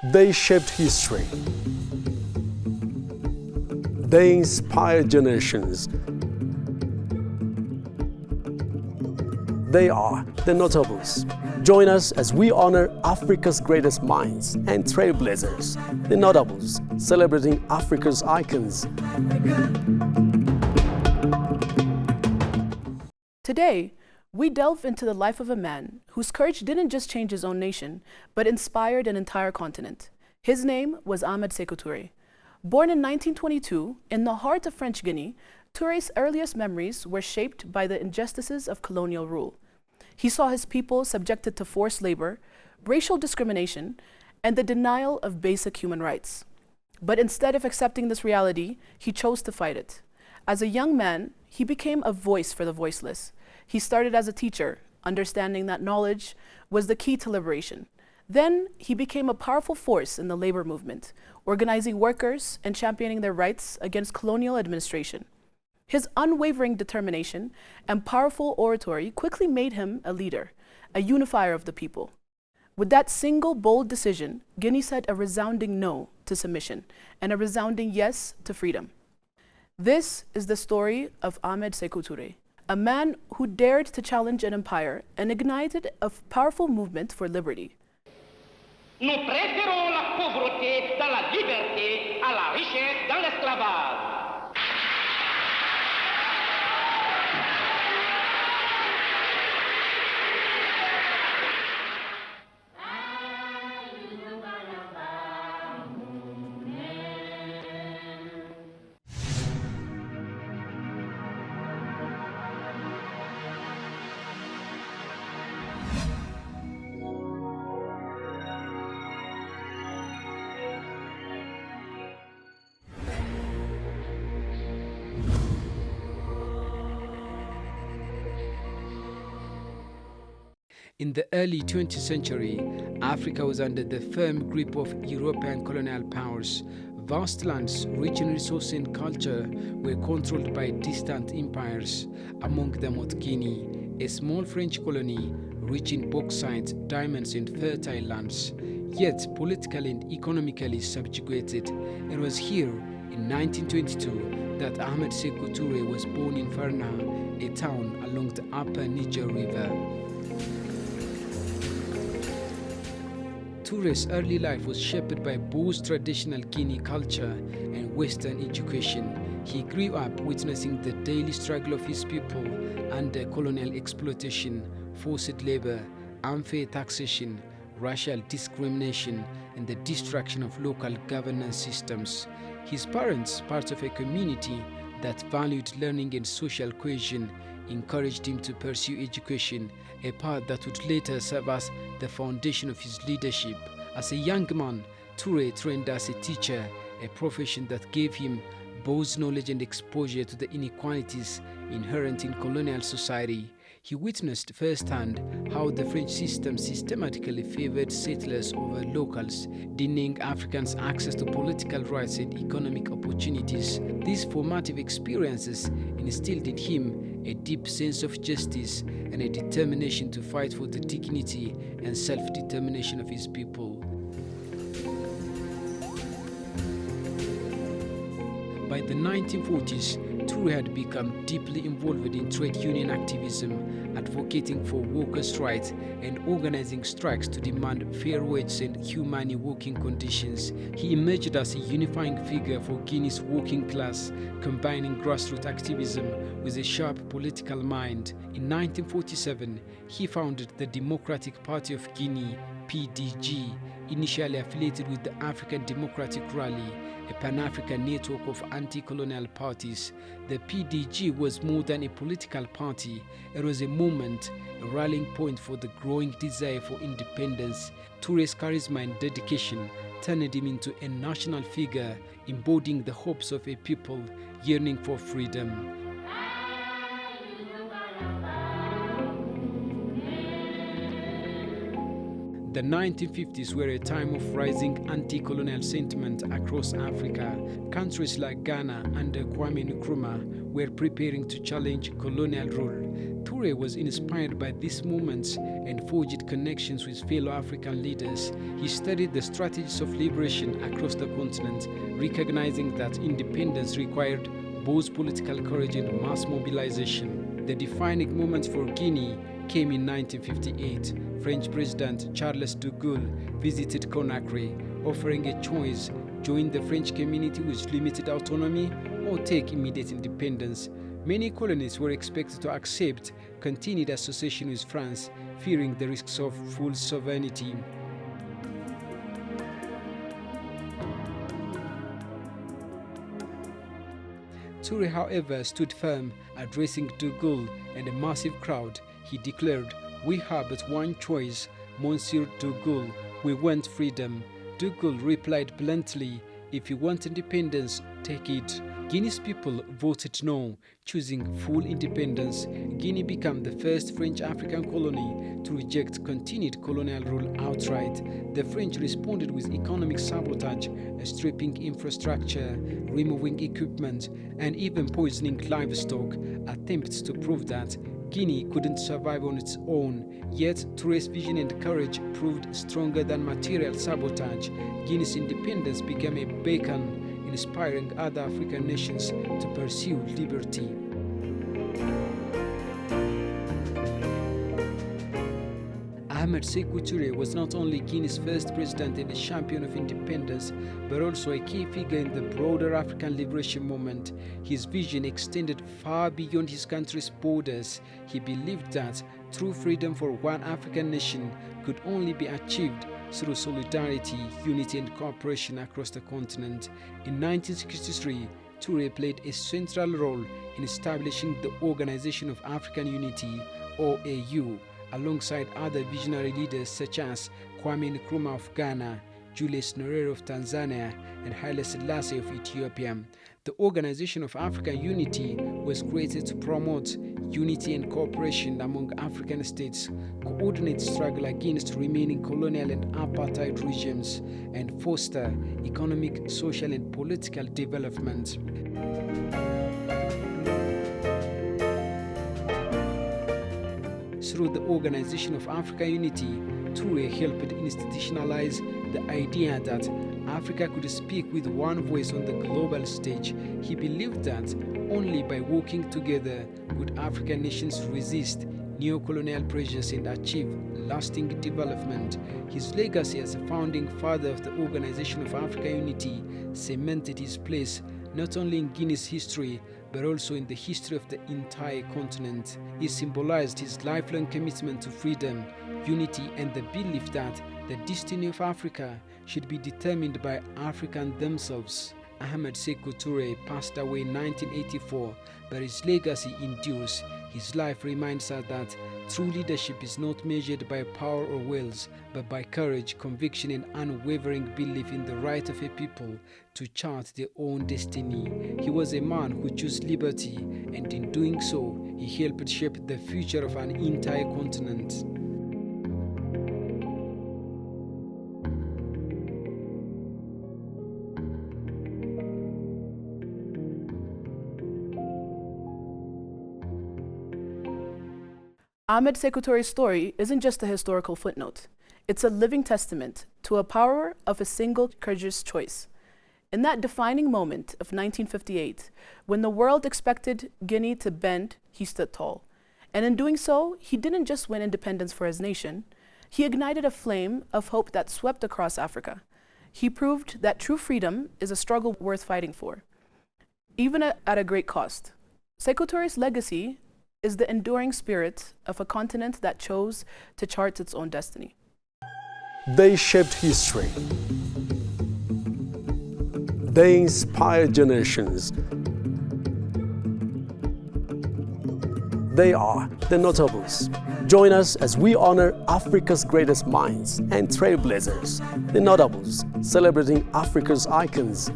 They shaped history. They inspired generations. They are the notables. Join us as we honor Africa's greatest minds and trailblazers, the notables, celebrating Africa's icons. Today, we delve into the life of a man whose courage didn't just change his own nation, but inspired an entire continent. His name was Sékou Touré. Born in 1922 in the heart of French Guinea, Touré's earliest memories were shaped by the injustices of colonial rule. He saw his people subjected to forced labor, racial discrimination, and the denial of basic human rights. But instead of accepting this reality, he chose to fight it. As a young man, he became a voice for the voiceless. He started as a teacher, understanding that knowledge was the key to liberation. Then he became a powerful force in the labor movement, organizing workers and championing their rights against colonial administration. His unwavering determination and powerful oratory quickly made him a leader, a unifier of the people. With that single bold decision, Guinea said a resounding no to submission and a resounding yes to freedom. This is the story of Sékou Touré, a man who dared to challenge an empire and ignited a powerful movement for liberty. Nous préférons la pauvreté dans la liberté à la richesse dans l'esclavage. In the early 20th century, Africa was under the firm grip of European colonial powers. Vast lands, rich in resources and culture, were controlled by distant empires, among them was Guinea, a small French colony rich in bauxite, diamonds and fertile lands, yet politically and economically subjugated. It was here, in 1922, that Sékou Touré was born in Ferna, a town along the upper Niger River. Touré's early life was shaped by both traditional Guinea culture and Western education. He grew up witnessing the daily struggle of his people under colonial exploitation, forced labor, unfair taxation, racial discrimination, and the destruction of local governance systems. His parents, part of a community that valued learning and social cohesion, encouraged him to pursue education, a path that would later serve as the foundation of his leadership. As a young man, Touré trained as a teacher, a profession that gave him both knowledge and exposure to the inequalities inherent in colonial society. He witnessed firsthand how the French system systematically favored settlers over locals, denying Africans access to political rights and economic opportunities. These formative experiences instilled in him a deep sense of justice and a determination to fight for the dignity and self-determination of his people. By the 1940s, Touré had become deeply involved in trade union activism, advocating for workers' rights and organizing strikes to demand fair wages and humane working conditions. He emerged as a unifying figure for Guinea's working class, combining grassroots activism with a sharp political mind. In 1947, he founded the Democratic Party of Guinea, PDG, initially affiliated with the African Democratic Rally, a Pan-African network of anti-colonial parties. The PDG was more than a political party. It was a movement, a rallying point for the growing desire for independence. Touré's charisma and dedication turned him into a national figure, embodying the hopes of a people yearning for freedom. The 1950s were a time of rising anti-colonial sentiment across Africa. Countries like Ghana under Kwame Nkrumah were preparing to challenge colonial rule. Touré was inspired by these moments and forged connections with fellow African leaders. He studied the strategies of liberation across the continent, recognizing that independence required both political courage and mass mobilization. The defining moment for Guinea came in 1958. French President Charles de Gaulle visited Conakry, offering a choice: join the French community with limited autonomy or take immediate independence. Many colonies were expected to accept continued association with France, fearing the risks of full sovereignty. Touré, however, stood firm, addressing de Gaulle and a massive crowd. He declared, "We have but one choice, Monsieur de Gaulle, we want freedom." De Gaulle replied bluntly, "If you want independence, take it." Guinea's people voted no, choosing full independence. Guinea became the first French African colony to reject continued colonial rule outright. The French responded with economic sabotage, stripping infrastructure, removing equipment, and even poisoning livestock, attempts to prove that Guinea couldn't survive on its own. Yet, Touré's vision and courage proved stronger than material sabotage. Guinea's independence became a beacon, inspiring other African nations to pursue liberty. Sékou Touré was not only Guinea's first president and a champion of independence, but also a key figure in the broader African liberation movement. His vision extended far beyond his country's borders. He believed that true freedom for one African nation could only be achieved through solidarity, unity, and cooperation across the continent. In 1963, Touré played a central role in establishing the Organization of African Unity, OAU, alongside other visionary leaders such as Kwame Nkrumah of Ghana, Julius Nyerere of Tanzania, and Haile Selassie of Ethiopia. The Organization of African Unity was created to promote unity and cooperation among African states, coordinate struggle against remaining colonial and apartheid regimes, and foster economic, social, and political development. Through the Organization of African Unity, Touré helped institutionalize the idea that Africa could speak with one voice on the global stage. He believed that only by working together could African nations resist neo-colonial pressures and achieve lasting development. His legacy as a founding father of the Organization of African Unity cemented his place not only in Guinea's history, but also in the history of the entire continent. He symbolized his lifelong commitment to freedom, unity, and the belief that the destiny of Africa should be determined by Africans themselves. Sékou Touré passed away in 1984, but his legacy endures. His life reminds us that true leadership is not measured by power or wealth, but by courage, conviction, and unwavering belief in the right of a people to chart their own destiny. He was a man who chose liberty, and in doing so, he helped shape the future of an entire continent. Sékou Touré's story isn't just a historical footnote. It's a living testament to a power of a single courageous choice. In that defining moment of 1958, when the world expected Guinea to bend, he stood tall. And in doing so, he didn't just win independence for his nation, he ignited a flame of hope that swept across Africa. He proved that true freedom is a struggle worth fighting for, even at a great cost. Sékou Touré's legacy is the enduring spirit of a continent that chose to chart its own destiny. They shaped history. They inspired generations. They are the notables. Join us as we honor Africa's greatest minds and trailblazers, the notables, celebrating Africa's icons.